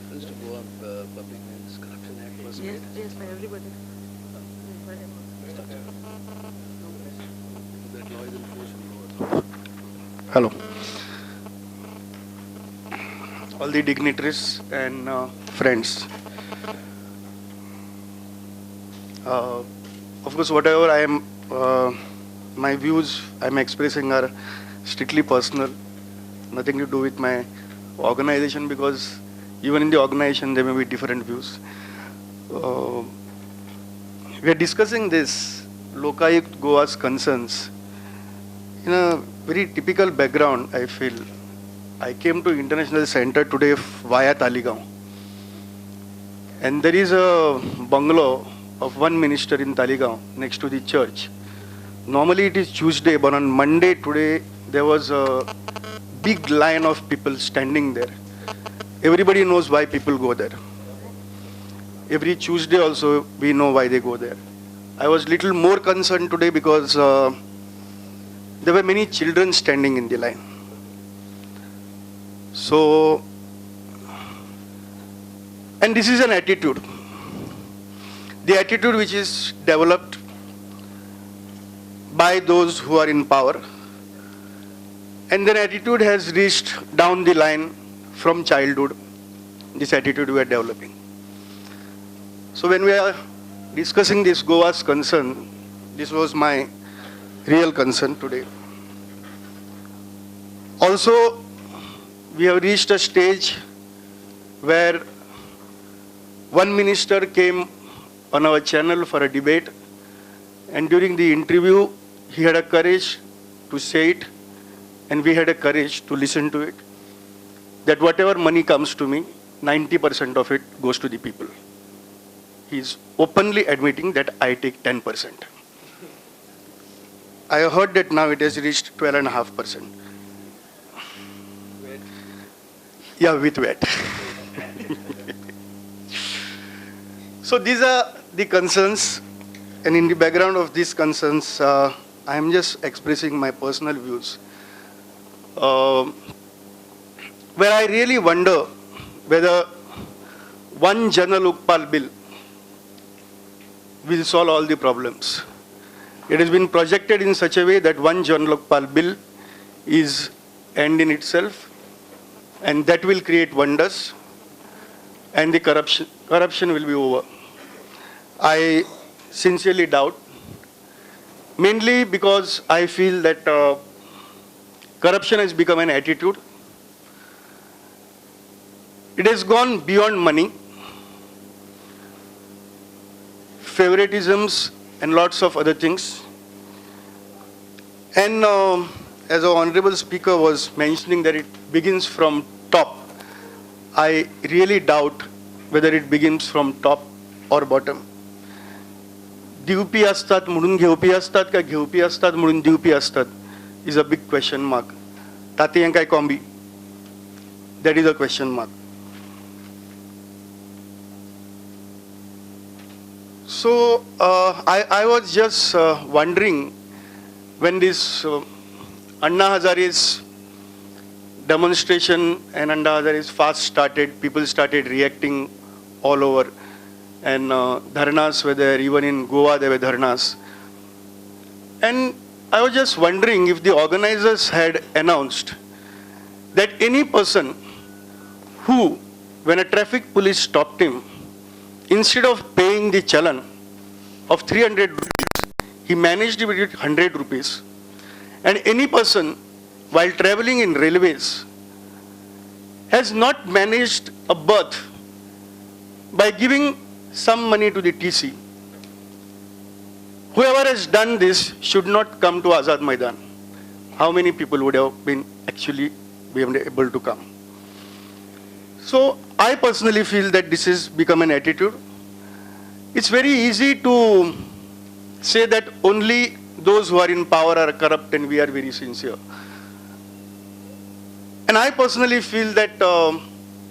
reference to Goa Public Lands Corruption Act was Yes, made? yes, by everybody. That law is in force in Goa. Hello. All the dignitaries and friends. Of course, whatever I am, my views I am expressing are strictly personal, nothing to do with my organization, because even in the organization there may be different views. We are discussing this Lokayukta Goa's concerns in a very typical background. I feel I came to International Center today via Taligaon, and there is a bungalow of one minister in Taligaon next to the church. Normally it is Tuesday, but on Monday today there was a big line of people standing there. Everybody knows why people go there. Every Tuesday also we know why they go there. I was little more concerned today because there were many children standing in the line. So, and this is an attitude. The attitude which is developed by those who are in power, and their attitude has reached down the line from childhood. This attitude we are developing. So when we are discussing this Goa's concern, this was my real concern today. Also, we have reached a stage where one minister came on our channel for a debate, and during the interview he had a courage to say it, and we had a courage to listen to it, that whatever money comes to me, 90% of it goes to the people. He is openly admitting that I take 10%. I heard that now it has reached 12.5%. Yeah, with VAT. So these are the concerns, and in the background of these concerns, I am just expressing my personal views. Where I really wonder whether one General Ukpal bill will solve all the problems. It has been projected in such a way that one General Ukpal bill is end in itself, and that will create wonders, and the corruption will be over. I sincerely doubt, mainly because I feel that corruption has become an attitude. It has gone beyond money, favoritisms, and lots of other things. And as our honorable speaker was mentioning that it begins from top, I really doubt whether it begins from top or bottom. दिवपी असतात म्हणून घेवपी असतात का घेवपी असतात म्हणून दिवपी असतात is a big question mark. ताती काय combi? That is a question mark. So I was just wondering, when this Anna Hazare's demonstration and Anna Hazare's fast started, people started reacting all over, and dharnas were there. Even in Goa there were dharnas. And I was just wondering if the organizers had announced that any person who, when a traffic police stopped him, instead of paying the challan of 300 rupees, he managed it with 100 rupees. And any person, while traveling in railways, has not managed a berth by giving some money to the TC. Whoever has done this should not come to Azad Maidan. How many people would have been actually able to come? So I personally feel that this has become an attitude. It's very easy to say that only those who are in power are corrupt and we are very sincere. And I personally feel that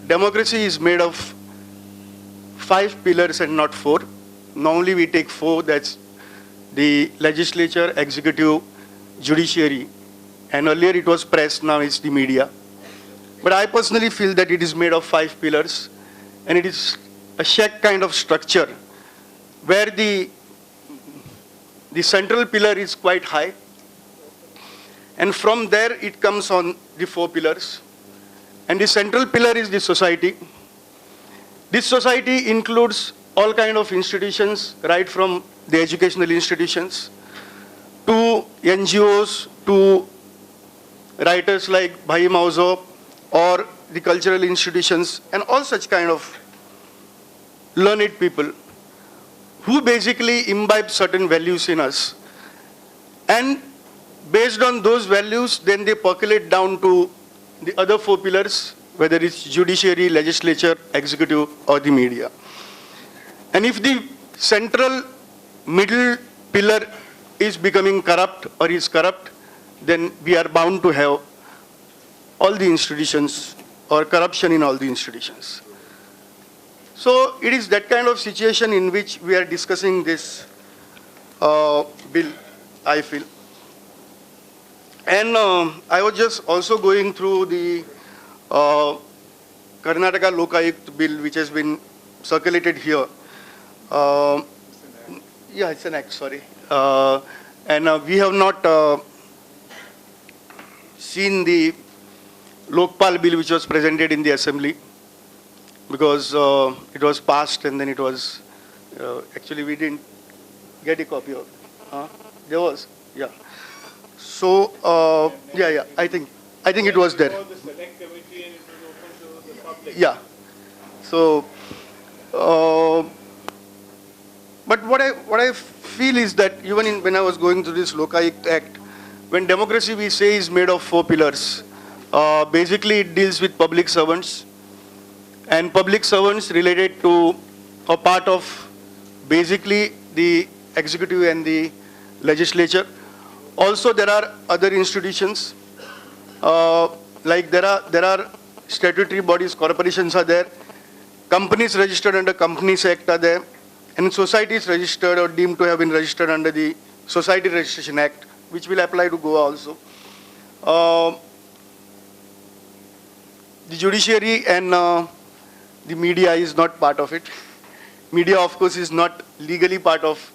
democracy is made of 5 pillars and not 4. Normally we take 4, that's the legislature, executive, judiciary, and earlier it was press, now it's the media. But I personally feel that it is made of 5 pillars, and it is a shack kind of structure where the central pillar is quite high, and from there it comes on the 4 pillars. And the central pillar is the society. This society includes all kind of institutions, right from the educational institutions to NGOs, to writers like Bhai Mauzo, or the cultural institutions, and all such kind of learned people who basically imbibe certain values in us. And based on those values, then they percolate down to the other 4 pillars, whether it's judiciary, legislature, executive, or the media. And if the central middle pillar is becoming corrupt or is corrupt, then we are bound to have all the institutions or corruption in all the institutions. So it is that kind of situation in which we are discussing this bill, I feel. And I was just also going through the Karnataka Lokayukta bill, which has been circulated here. Yeah, it's an act, sorry. And we have not seen the Lokpal bill which was presented in the assembly, because it was passed and then it was, actually we didn't get a copy of it. There was, yeah. So, yeah, I think it was there. Yeah. So, but what I feel is that even when I was going through this Lokayukta Act, when democracy we say is made of 4 pillars, basically it deals with public servants, and public servants related to a part of basically the executive and the legislature. Also there are other institutions, like there are statutory bodies, corporations are there, companies registered under Companies Act are there, and societies registered or deemed to have been registered under the Society Registration Act, which will apply to Goa also. The judiciary and the media is not part of it. Media, of course, is not legally part of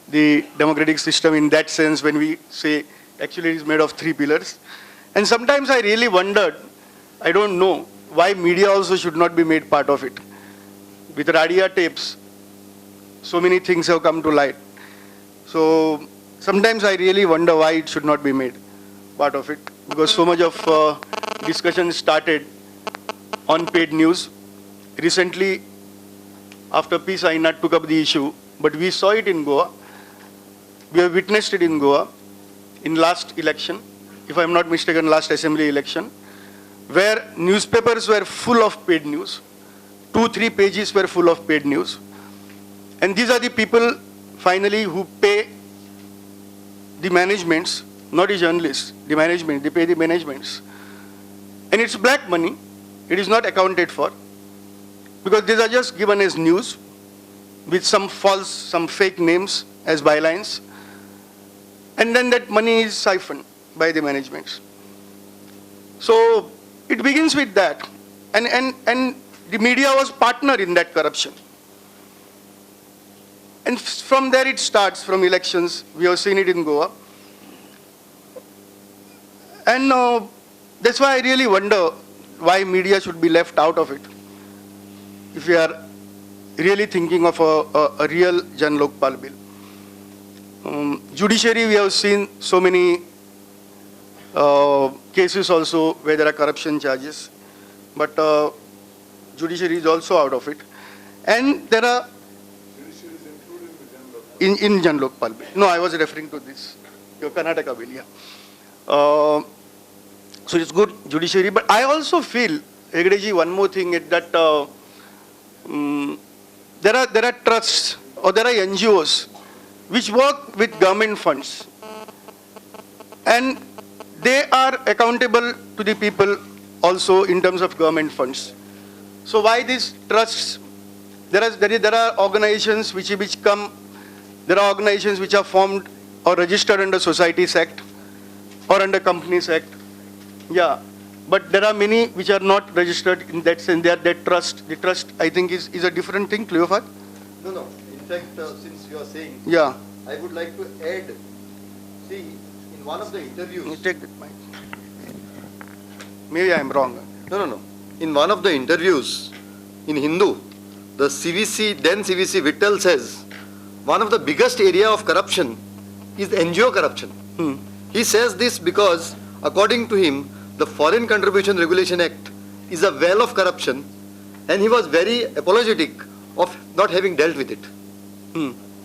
the democratic system in that sense when we say actually it is made of 3 pillars. And sometimes I really wondered, I don't know, why media also should not be made part of it. With radio tapes, so many things have come to light. So sometimes I really wonder why it should not be made part of it, because so much of discussion started on paid news. Recently, after peace, INA took up the issue, but we saw it in Goa. We have witnessed it in Goa in last election, if I'm not mistaken, last assembly election, where newspapers were full of paid news. 2-3 pages were full of paid news. And these are the people, finally, who pay the managements, not the journalists, the management, they pay the managements. And it's black money, it is not accounted for, because these are just given as news with some false, some fake names as bylines. And then that money is siphoned by the managements. So it begins with that. And the media was partner in that corruption. And from there it starts, from elections. We have seen it in Goa. And that's why I really wonder why media should be left out of it. If we are really thinking of a real Jan Lokpal bill. Judiciary, we have seen so many cases also where there are corruption charges. But judiciary is also out of it. And there are in Jan Lokpal bill. No, I was referring to this, your Karnataka bill, yeah. So it's good, judiciary. But I also feel, Hegde ji, one more thing is that there are trusts or there are NGOs which work with government funds. And they are accountable to the people also in terms of government funds. So why these trusts? There are organizations which come, there are organizations which are formed or registered under Societies Act or under Companies Act. Yeah. but there are many which are not registered in that sense. They are that trust. The trust, I think, is a different thing, Cleophas. No, no. In fact, since you are saying, Yeah. I would like to add, see, in one of the interviews. You take that mic. Maybe I am wrong. No, no, no. In one of the interviews in Hindu, the CVC, then CVC Vittal says, one of the biggest area of corruption is NGO corruption. He says this because, according to him, the Foreign Contribution Regulation Act is a well of corruption, and he was very apologetic of not having dealt with it.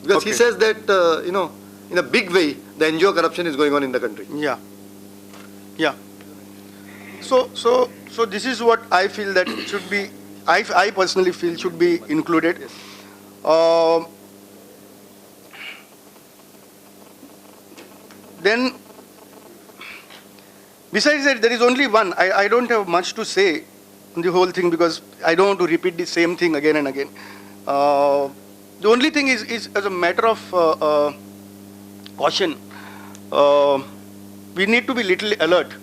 Because he says that, in a big way, the NGO corruption is going on in the country. Yeah. Yeah. So this is what I feel that should be, I personally feel should be included. Yes. Then, besides that, there is only one. I don't have much to say on the whole thing because I don't want to repeat the same thing again and again. The only thing is as a matter of caution, we need to be little alert.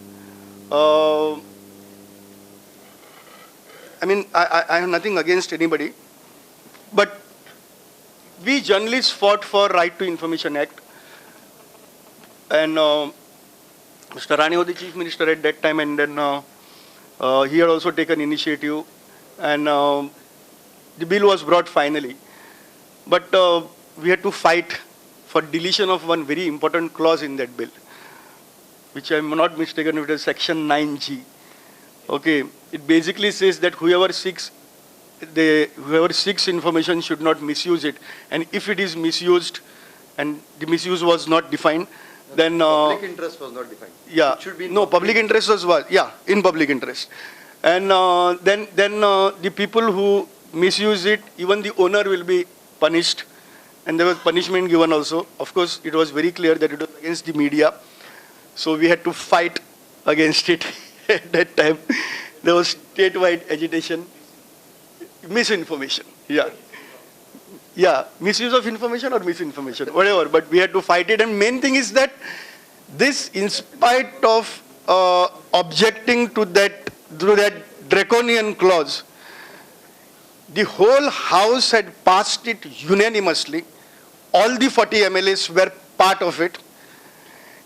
I mean, I have nothing against anybody, but we journalists fought for Right to Information Act, and Mr. Rani was the Chief Minister at that time, and then he had also taken initiative, and the bill was brought finally. But we had to fight for deletion of one very important clause in that bill, which I am not mistaken, it is Section 9G. Okay, it basically says that whoever seeks information should not misuse it, and if it is misused, and the misuse was not defined, then public interest was not defined. Yeah, it should be no, public interest was in public interest, and then the people who misuse it, even the owner will be punished, and there was punishment given also. Of course, it was very clear that it was against the media, so we had to fight against it. At that time, there was statewide agitation, misinformation. Yeah, misuse of information or misinformation, whatever. But we had to fight it, and main thing is that this, in spite of objecting to that draconian clause, the whole House had passed it unanimously. All the 40 MLAs were part of it.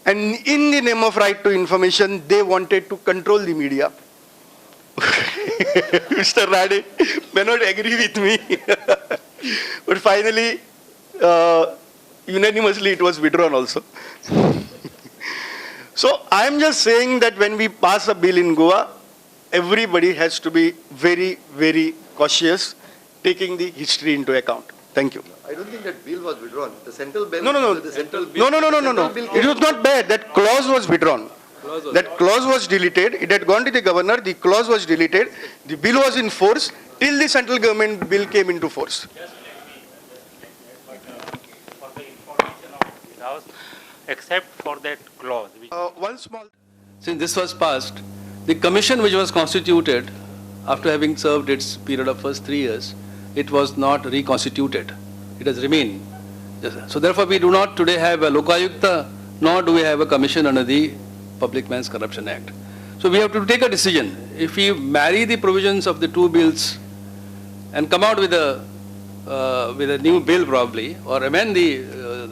And in the name of right to information, they wanted to control the media. Mr. Rade may not agree with me. But finally, unanimously it was withdrawn also. So I am just saying that when we pass a bill in Goa, everybody has to be very, very cautious, taking the history into account. Thank you. I don't think that bill was withdrawn. The central bill. No. The central bill. No. It was not bad. That clause was withdrawn. That clause was deleted. It had gone to the governor. The clause was deleted. The bill was in force till the central government bill came into force. For the information of the House, except for that clause. One small. Since this was passed, the commission which was constituted after having served its period of first 3 years, it was not reconstituted. It has remained. So therefore we do not today have a Lokayukta, nor do we have a commission under the Public Man's Corruption Act. So we have to take a decision. If we marry the provisions of the two bills and come out with a new bill probably, or amend the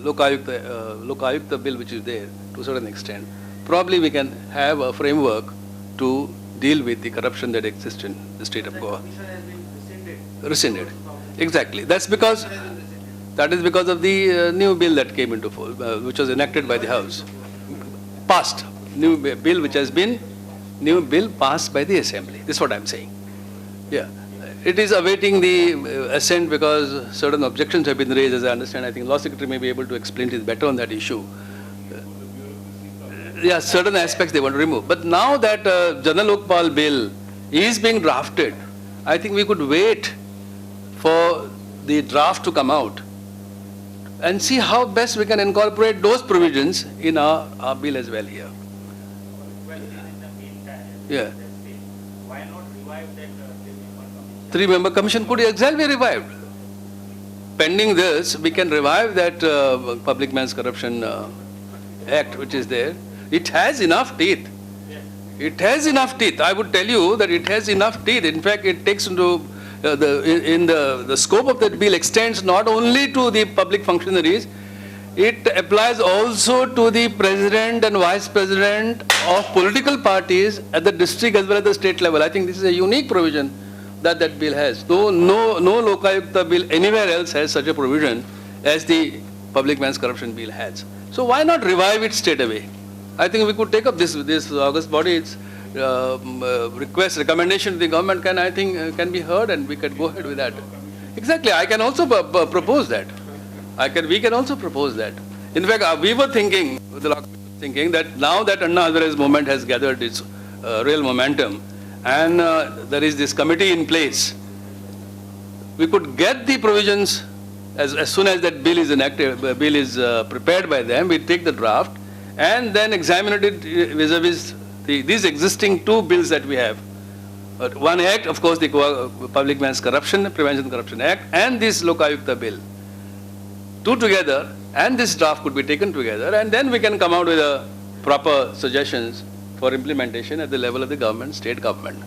Lokayukta bill which is there to a certain extent, probably we can have a framework to deal with the corruption that exists in the state of Goa. Rescinded. Exactly. That is because of the new bill that came into force, which was enacted by the House. Passed. New bill passed by the Assembly. This is what I am saying. Yeah. It is awaiting the assent because certain objections have been raised, as I understand. I think Law Secretary may be able to explain it better on that issue. Yeah, certain aspects they want to remove. But now that Jana Lokpal bill is being drafted, I think we could wait for the draft to come out and see how best we can incorporate those provisions in our bill as well here. Well, in the meantime, Yeah. why not revive that three-member commission? Three-member commission could exactly be revived. Pending this, we can revive that Public Man's Corruption Act which is there. It has enough teeth. It has enough teeth. I would tell you that it has enough teeth. In fact, it takes into the scope of that bill extends not only to the public functionaries, it applies also to the president and vice president of political parties at the district as well as the state level. I think this is a unique provision that that bill has. Though no Lokayukta bill anywhere else has such a provision as the Public Man's Corruption Bill has. So why not revive it straight away? I think we could take up this August body's recommendation to the government can be heard, and we can go ahead with that. Exactly, I can also propose that. We can also propose that. In fact, we were thinking that now that Anna Hazare's movement has gathered its real momentum, and there is this committee in place, we could get the provisions as soon as that bill is enacted, bill is prepared by them. We take the draft and then examine it vis-a-vis these existing two bills that we have. One act, of course, the Public Man's Corruption, Prevention Corruption Act, and this Lokayukta bill. Two together, and this draft could be taken together, and then we can come out with proper suggestions for implementation at the level of the government, state government.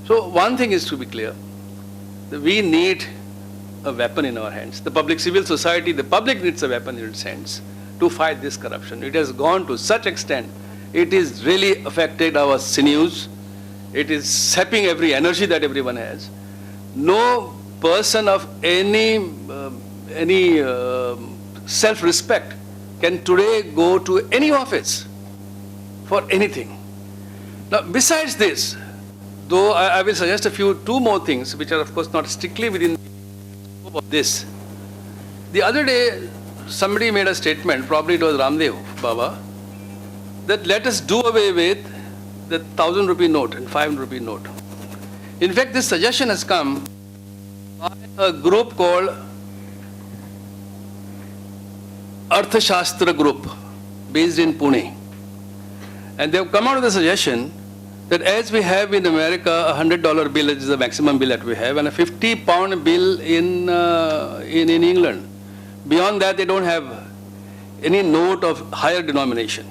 So one thing is to be clear, that we need a weapon in our hands. The public civil society, the public needs a weapon in its hands to fight this corruption. It has gone to such extent, it is really affected our sinews, it is sapping every energy that everyone has. No person of any self-respect can today go to any office for anything. Now, besides this, though I will suggest two more things, which are of course not strictly within the scope of this. The other day, somebody made a statement, probably it was Ramdev Baba, that let us do away with the 1,000 rupee note and 500 rupee note. In fact, this suggestion has come by a group called Arthashastra Group, based in Pune. And they have come out with a suggestion that as we have in America a $100 bill, which is the maximum bill that we have, and a 50-pound bill in England, beyond that they don't have any note of higher denomination.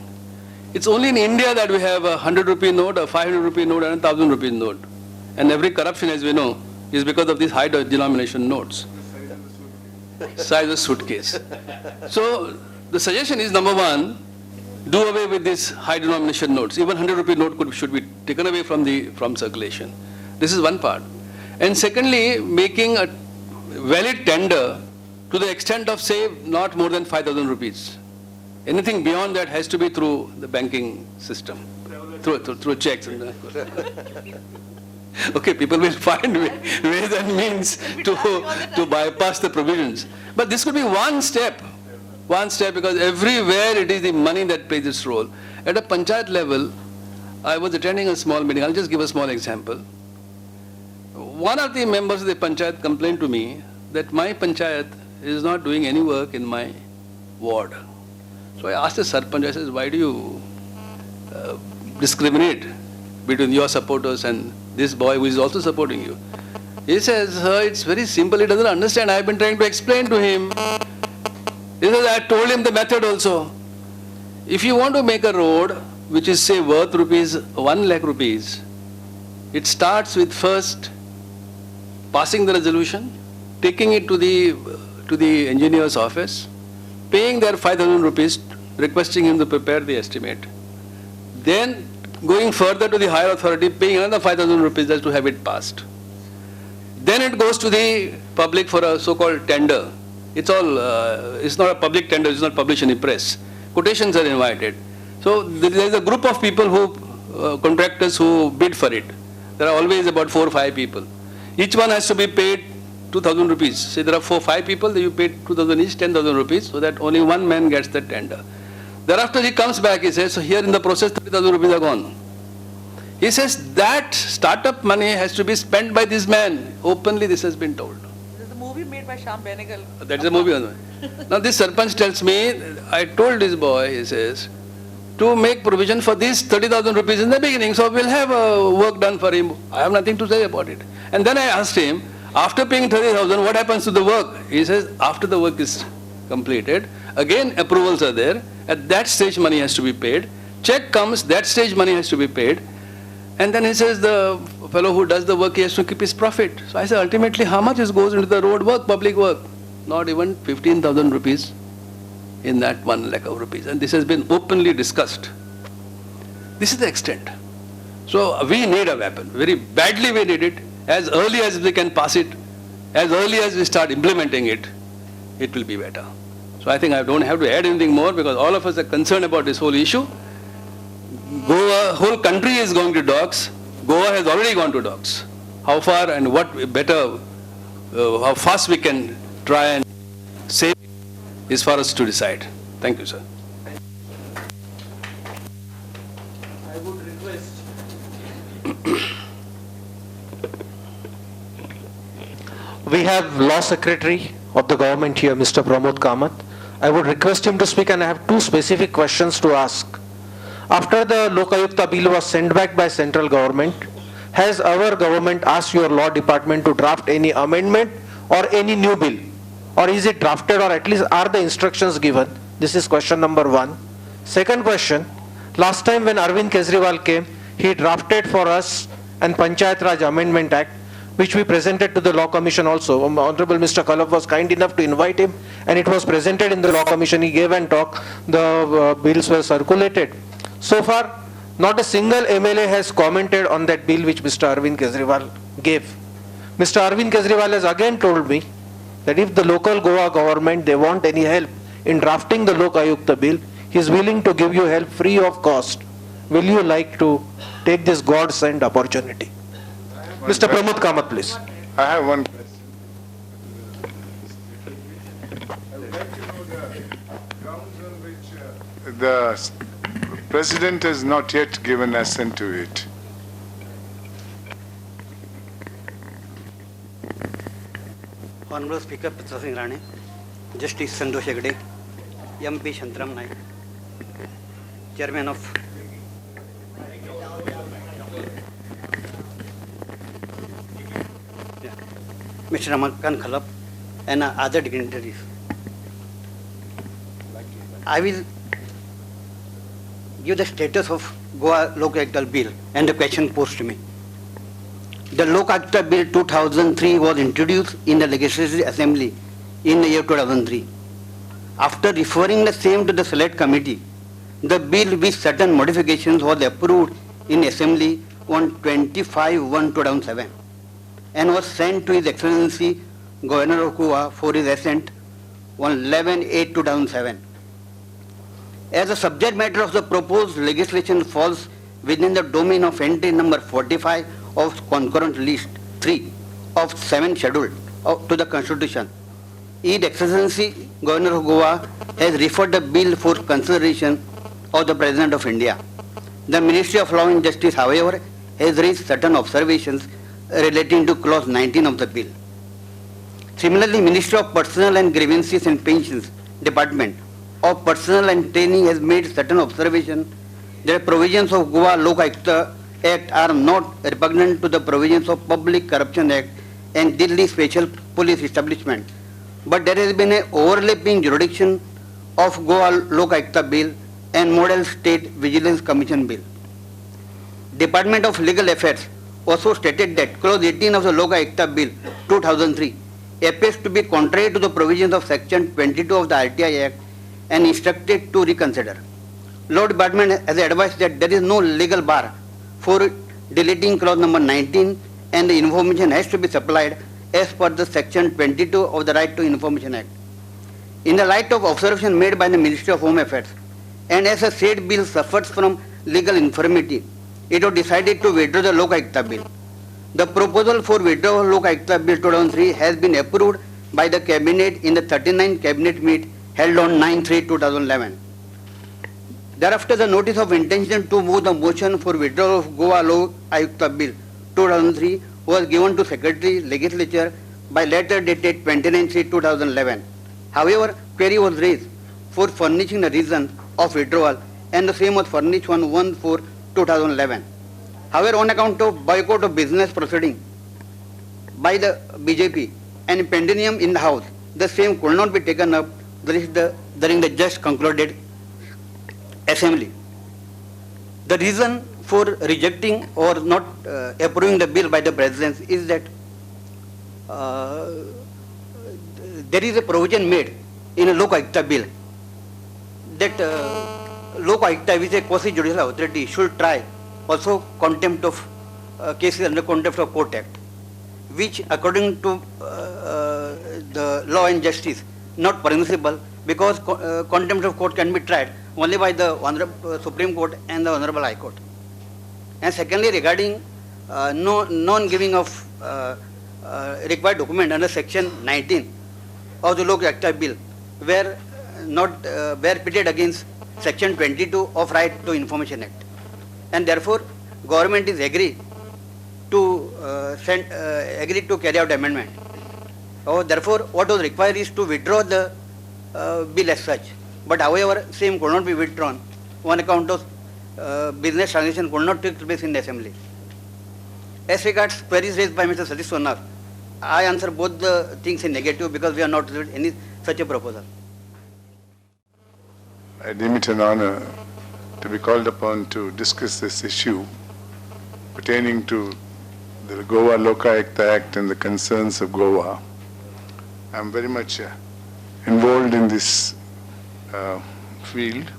It's only in India that we have a 100 rupee note, a 500 rupee note, and a 1,000 rupee note. And every corruption, as we know, is because of these high denomination notes. Size of suitcase. So the suggestion is, number one, do away with these high denomination notes. Even 100 rupee note should be taken away from circulation. This is one part. And secondly, making a valid tender to the extent of, say, not more than 5,000 rupees. Anything beyond that has to be through the banking system, through checks. And okay, people will find ways and means to bypass the provisions. But this could be one step, because everywhere it is the money that plays its role. At a panchayat level, I was attending a small meeting. I'll just give a small example. One of the members of the panchayat complained to me that my panchayat is not doing any work in my ward. So I asked the sarpanch, I said, why do you discriminate between your supporters and this boy who is also supporting you? He says, sir, it's very simple, he doesn't understand. I've been trying to explain to him. He says, I told him the method also. If you want to make a road which is, say, worth 1 lakh rupees, it starts with first passing the resolution, taking it to the engineer's office, paying their 5,000 rupees, requesting him to prepare the estimate. Then going further to the higher authority, paying another 5,000 rupees just to have it passed. Then it goes to the public for a so-called tender. It's not a public tender, it's not published in the press. Quotations are invited. So there is a group of people contractors who bid for it. There are always about 4 or 5 people. Each one has to be paid 2,000 rupees. Say there are 4 or 5 people, you pay 2,000 each, 10,000 rupees, so that only one man gets the tender. Thereafter he comes back, he says, so here in the process 30,000 rupees are gone. He says that startup money has to be spent by this man. Openly this has been told. There's a movie made by Shyam Benegal. That's a movie. Now this sarpanch tells me, I told this boy, he says, to make provision for these 30,000 rupees in the beginning, so we'll have work done for him. I have nothing to say about it. And then I asked him, after paying 30,000, what happens to the work? He says, after the work is completed, again approvals are there. At that stage, money has to be paid. check comes, that stage money has to be paid. And then he says the fellow who does the work, he has to keep his profit. So I say, ultimately, how much goes into the road work, public work? Not even 15,000 rupees in that 1 lakh of rupees. And this has been openly discussed. This is the extent. So we need a weapon. Very badly we need it. As early as we can pass it, as early as we start implementing it, it will be better. So I think I don't have to add anything more because all of us are concerned about this whole issue. Goa, whole country is going to docks. Goa has already gone to docks. How far and what better, how fast we can try and save is for us to decide. Thank you, sir. I would request we have Law Secretary of the government here, Mr. Pramod Kamath. I would request him to speak, and I have 2 specific questions to ask. After the Lokayukta bill was sent back by central government, has our government asked your law department to draft any amendment or any new bill? Or is it drafted, or at least are the instructions given? This is question number 1. Second question, last time when Arvind Kejriwal came, he drafted for us an Panchayat Raj Amendment Act, which we presented to the Law Commission also. Honorable Mr. Kalab was kind enough to invite him, and it was presented in the Law Commission. He gave and talk. The bills were circulated. So far, not a single MLA has commented on that bill which Mr. Arvind Kejriwal gave. Mr. Arvind Kejriwal has again told me that if the local Goa government, they want any help in drafting the Lokayukta bill, he is willing to give you help free of cost. Will you like to take this God-sent opportunity? Mr. Pramod Kamath, please. I have one question. I would like to know the grounds on which the President has not yet given assent to it. Honorable Speaker Pitra Singh Rane, Justice Santosh Hegde, MP Shantram Naik, Chairman of Mr. Ramakant Khalap, and other dignitaries. I will give the status of Goa Lokayukta Bill and the question posed to me. The Lokayukta Bill 2003 was introduced in the Legislative Assembly in the year 2003. After referring the same to the Select Committee, the bill with certain modifications was approved in Assembly on 25/1/2007 and was sent to His Excellency Governor of Goa for his assent on 11/8/2007. As the subject matter of the proposed legislation falls within the domain of entry number 45 of concurrent list 3 of 7 schedule to the Constitution, His Excellency Governor of Goa has referred the bill for consideration of the President of India. The Ministry of Law and Justice, however, has raised certain observations relating to clause 19 of the bill. Similarly, Ministry of Personnel and Grievances and Pensions Department of Personnel and Training has made certain observations that provisions of Goa Lokayukta Act are not repugnant to the provisions of Public Corruption Act and Delhi Special Police Establishment, but there has been an overlapping jurisdiction of Goa Lokayukta Bill and Model State Vigilance Commission Bill. Department of Legal Affairs also stated that clause 18 of the Lokayukta Bill 2003 appears to be contrary to the provisions of section 22 of the RTI Act and instructed to reconsider. Law Department has advised that there is no legal bar for deleting clause number 19 and the information has to be supplied as per the section 22 of the Right to Information Act. In the light of observation made by the Ministry of Home Affairs and as a said bill suffers from legal infirmity, it was decided to withdraw the Lokayukta Bill. The proposal for withdrawal of Lokayukta Bill 2003 has been approved by the Cabinet in the 39th Cabinet meet held on 9/3/2011. Thereafter, the notice of intention to move the motion for withdrawal of Goa Lokayukta Bill 2003 was given to Secretary Legislature by letter dated 29/3/2011. However, query was raised for furnishing the reason of withdrawal and the same was furnished on 1/4/2011. However, on account of boycott of business proceeding by the BJP and pendulum in the House, the same could not be taken up during the just concluded Assembly. The reason for rejecting or not approving the bill by the presidency is that there is a provision made in a Lokayukta bill that Lokayukta, which is a quasi-judicial authority, should try also contempt of cases under Contempt of Court Act, which according to the law and justice not permissible, because contempt of court can be tried only by the Honorable Supreme Court and the Honorable High Court. And secondly, regarding non-giving of required document under section 19 of the Lokayukta bill, where pitted against section 22 of Right to Information Act, and therefore government is agreed to carry out amendment. Therefore, what was required is to withdraw the bill as such. But however, same could not be withdrawn on account of business transaction could not take place in the assembly. As regards queries raised by Mr. Satish Sonar, I answer both the things in negative because we are not received any such a proposal. I deem it an honor to be called upon to discuss this issue pertaining to the Goa Lokayukta Act and the concerns of Goa. I am very much involved in this field.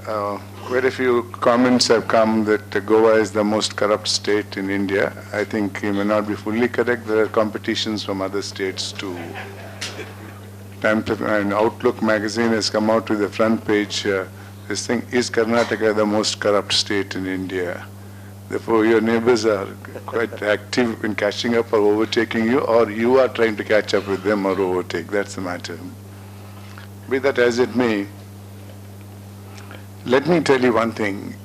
Quite a few comments have come that Goa is the most corrupt state in India. I think you may not be fully correct. There are competitions from other states too. And Outlook magazine has come out with a front page. This thing, is Karnataka the most corrupt state in India? Therefore, your neighbors are quite active in catching up or overtaking you, or you are trying to catch up with them or overtake. That's the matter. Be that as it may, let me tell you one thing.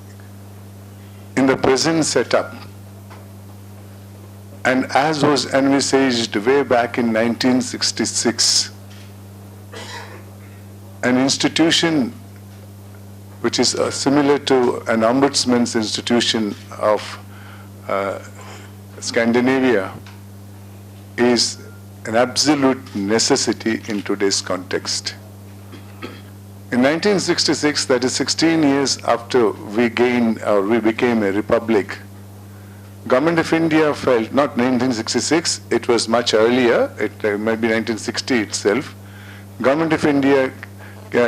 In the present setup, and as was envisaged way back in 1966, an institution which is similar to an ombudsman's institution of Scandinavia is an absolute necessity in today's context. In 1966, that is 16 years after we became a republic, Government of India felt, not 1966, it was much earlier, it might be 1960 itself, Government of India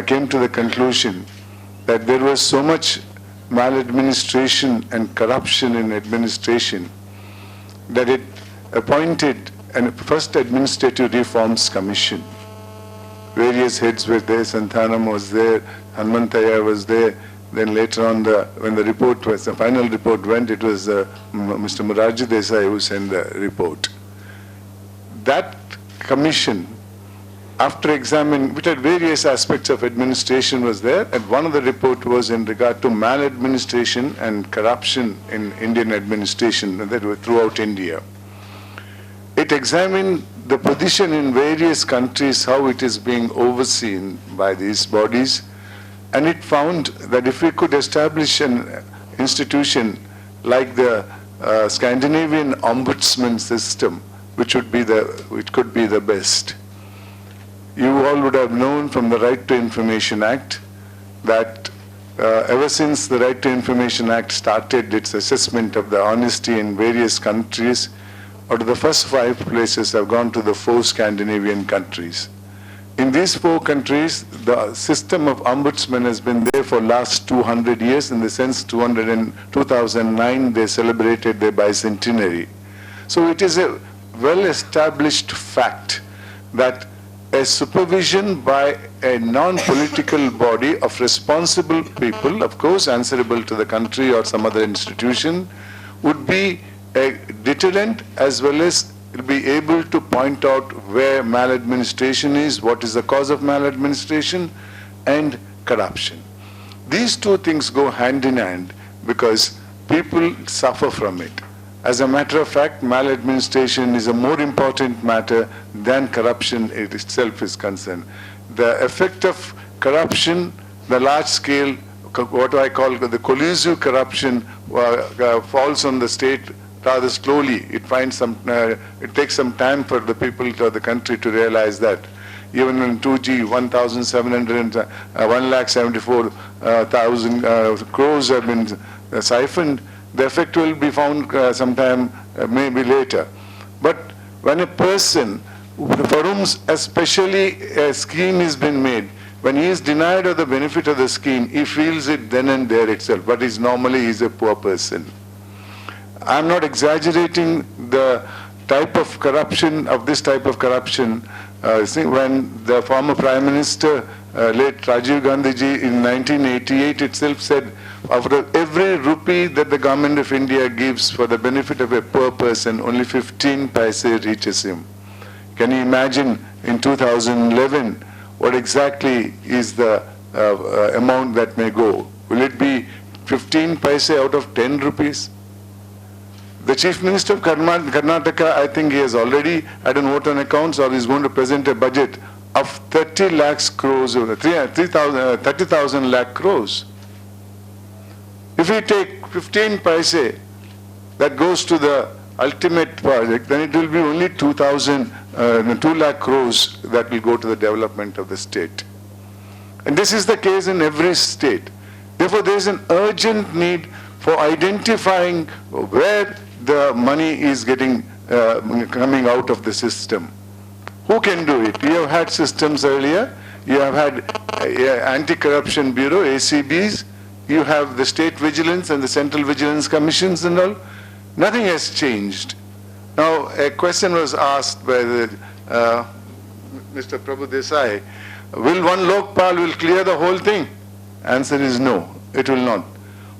came to the conclusion that there was so much maladministration and corruption in administration that it appointed a first Administrative Reforms Commission. Various heads were there, Santhanam was there, Hanmantaya was there. Then later on, when the report was, the final report went, it was Mr. Morarji Desai who sent the report. That commission, after examining, which had various aspects of administration was there, and one of the report was in regard to maladministration and corruption in Indian administration that were throughout India. It examined the position in various countries, how it is being overseen by these bodies, and it found that if we could establish an institution like the Scandinavian ombudsman system, which could be the best. You all would have known from the Right to Information Act that ever since the Right to Information Act started its assessment of the honesty in various countries, out of the first 5 places have gone to the 4 Scandinavian countries. In these 4 countries, the system of ombudsman has been there for last 200 years, in the sense 2009 they celebrated their bicentenary. So it is a well-established fact that a supervision by a non-political body of responsible people, of course answerable to the country or some other institution, would be a deterrent as well as be able to point out where maladministration is, what is the cause of maladministration, and corruption. These 2 things go hand in hand because people suffer from it. As a matter of fact, maladministration is a more important matter than corruption itself is concerned. The effect of corruption, the large scale, what I call the collusive corruption, falls on the state rather slowly. It takes some time for the people or the country to realize that. even in 2G, 1,74,000 crores have been siphoned. The effect will be found sometime maybe later. But when a person for whom especially a scheme has been made, when he is denied of the benefit of the scheme, he feels it then and there itself, but he's a poor person. I'm not exaggerating the type of corruption, of this type of corruption. When the former Prime Minister, late Rajiv Gandhi ji, in 1988 itself said, out of every rupee that the government of India gives for the benefit of a poor person, only 15 paise reaches him. Can you imagine in 2011 what exactly is the amount that may go? Will it be 15 paise out of 10 rupees? The Chief Minister of Karnataka, I think he has already had a note on accounts, or is going to present a budget of 30 lakhs crores, 30,000 lakh crores. If we take 15 paise, that goes to the ultimate project, then it will be only 2 lakh crores that will go to the development of the state. And this is the case in every state. Therefore, there is an urgent need for identifying where the money is getting coming out of the system. Who can do it? You have had systems earlier. You have had Anti-Corruption Bureau, ACBs. You have the State Vigilance and the Central Vigilance Commissions and all. Nothing has changed. Now, a question was asked by Mr. Prabhu Desai, will one Lokpal will clear the whole thing? Answer is no, it will not.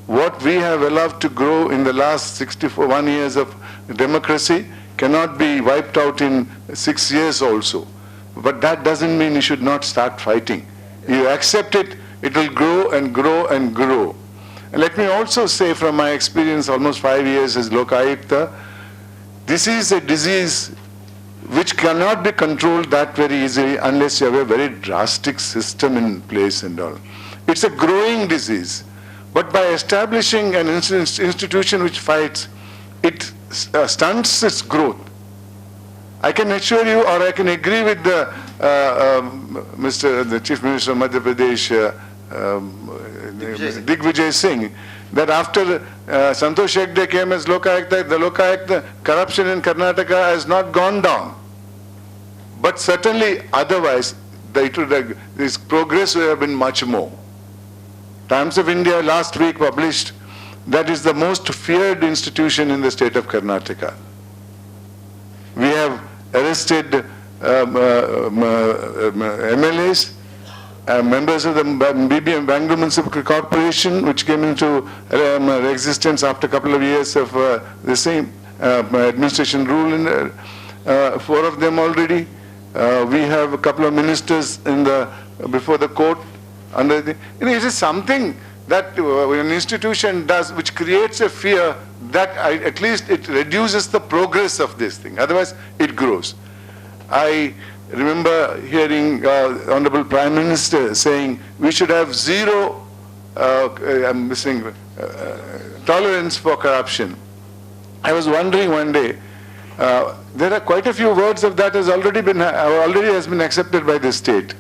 What we have allowed to grow in the last 61 years of democracy cannot be wiped out in 6 years also. But that doesn't mean you should not start fighting. You accept it, it will grow and grow and grow. And let me also say from my experience, almost 5 years as Lokayukta, this is a disease which cannot be controlled that very easily unless you have a very drastic system in place and all. It's a growing disease. But by establishing an institution which fights, it stunts its growth. I can assure you, or I can agree with the Chief Minister of Madhya Pradesh, Digvijay Singh, that after Santosh Hegde came as Lokayukta, the Lokayukta corruption in Karnataka has not gone down. But certainly otherwise, this progress would have been much more. Times of India last week published that is the most feared institution in the state of Karnataka. We have arrested MLAs, members of the BBM, Bangalore Municipal Corporation, which came into existence after a couple of years of the same administration rule, 4 of them already. We have a couple of ministers before the court. It is something that an institution does which creates a fear that at least it reduces the progress of this thing. Otherwise, it grows. I remember hearing Honorable Prime Minister saying we should have zero tolerance for corruption. I was wondering one day, there are quite a few words of that already has been accepted by the state.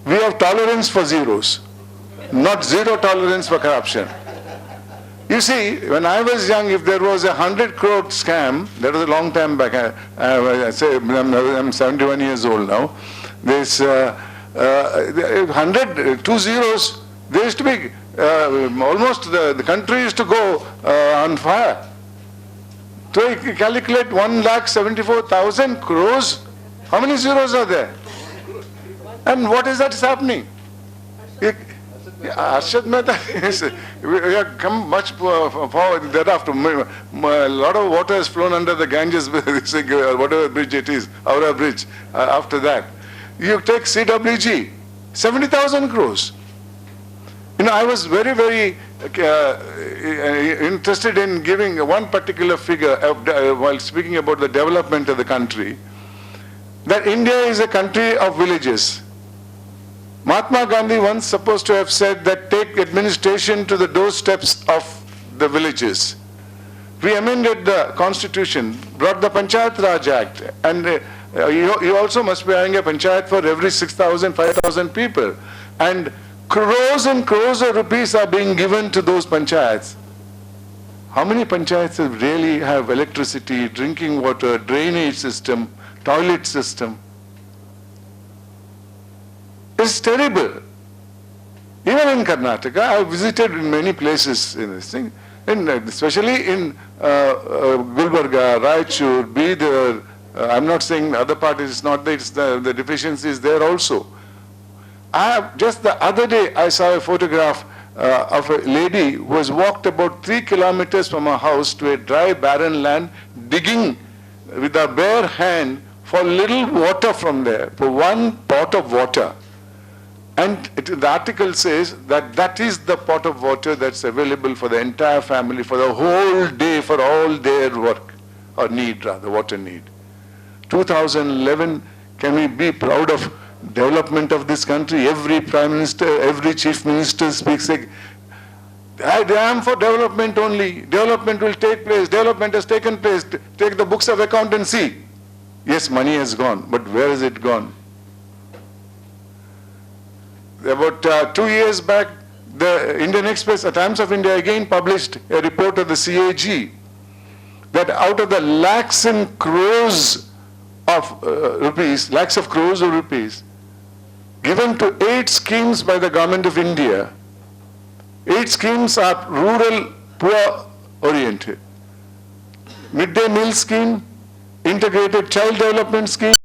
We have tolerance for zeros, not zero tolerance for corruption. You see, when I was young, if there was 100 crore scam, that was a long time back, I'm 71 years old now, there's 100, 2 zeros, there used to be, almost the country used to go on fire. So you calculate 1,74,000 crores, how many zeros are there? And what is that is happening? Arshad Mehta, we have come much forward thereafter. A lot of water has flown under the Ganges, whatever bridge it is, Aura Bridge, after that. You take CWG, 70,000 crores. I was very, very interested in giving one particular figure while speaking about the development of the country, that India is a country of villages. Mahatma Gandhi once supposed to have said that take administration to the doorsteps of the villages. We amended the constitution, brought the Panchayat Raj Act, and You also must be having a panchayat for every 6,000, 5,000 people. And crores of rupees are being given to those panchayats. How many panchayats really have electricity, drinking water, drainage system, toilet system? It's terrible. Even in Karnataka, I have visited in many places in this thing, especially in Gulbarga, Raichur, Bidar. I'm not saying the other parties, it's not that the deficiency is there also. Just the other day, I saw a photograph of a lady who has walked about 3 kilometers from her house to a dry, barren land, digging with her bare hand for little water from there, for one pot of water. And the article says that that is the pot of water that's available for the entire family, for the whole day, for all their work, or need rather, water need. 2011, can we be proud of development of this country? Every Prime Minister, every Chief Minister speaks like, I am for development only. Development will take place. Development has taken place. Take the books of account and see. Yes, money has gone, but where has it gone? About 2 years back, the Indian Express, the Times of India again published a report of the CAG that out of the lakhs and crores of rupees, lakhs of crores of rupees, given to 8 schemes by the government of India, 8 schemes are rural, poor oriented. Midday meal scheme, integrated child development scheme,